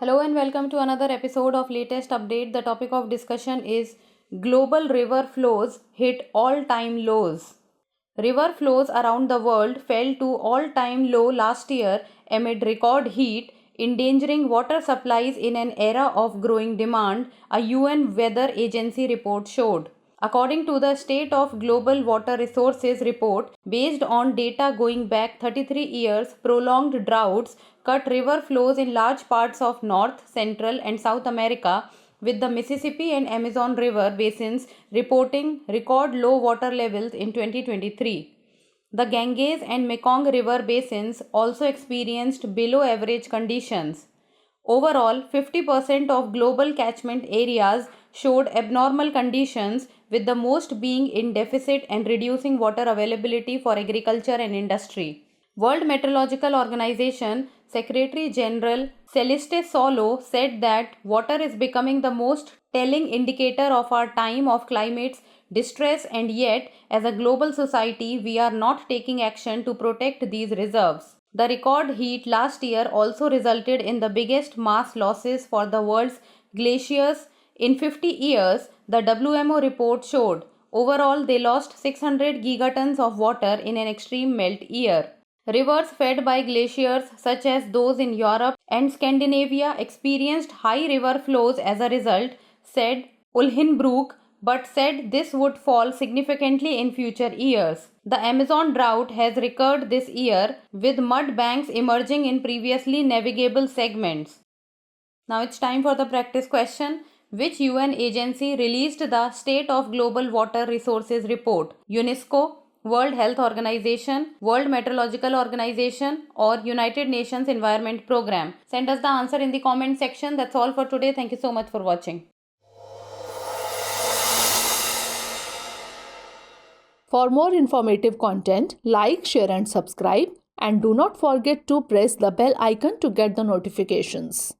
Hello and welcome to another episode of Latest Update. The topic of discussion is global river flows hit all-time lows. River flows around the world fell to all-time low last year amid record heat, endangering water supplies in an era of growing demand, a UN Weather Agency report showed. According to the State of Global Water Resources report, based on data going back 33 years, prolonged droughts cut river flows in large parts of North, Central, and South America, with the Mississippi and Amazon River basins reporting record low water levels in 2023. The Ganges and Mekong River basins also experienced below average conditions. Overall, 50% of global catchment areas showed abnormal conditions, with the most being in deficit and reducing water availability for agriculture and industry. World Meteorological Organization Secretary General Celeste Solo said that water is becoming the most telling indicator of our time of climate's distress, and yet, as a global society, we are not taking action to protect these reserves. The record heat last year also resulted in the biggest mass losses for the world's glaciers in 50 years, the WMO report showed. Overall, they lost 600 gigatons of water in an extreme melt year. Rivers fed by glaciers, such as those in Europe and Scandinavia, experienced high river flows as a result, said Ullenbrook, but said this would fall significantly in future years. The Amazon drought has recurred this year, with mud banks emerging in previously navigable segments. Now it's time for the practice question. Which UN agency released the State of Global Water Resources report? UNESCO, World Health Organization, World Meteorological Organization, or United Nations Environment Program? Send us the answer in the comment section. That's all for today. Thank you so much for watching. For more informative content, like, share and subscribe, and do not forget to press the bell icon to get the notifications.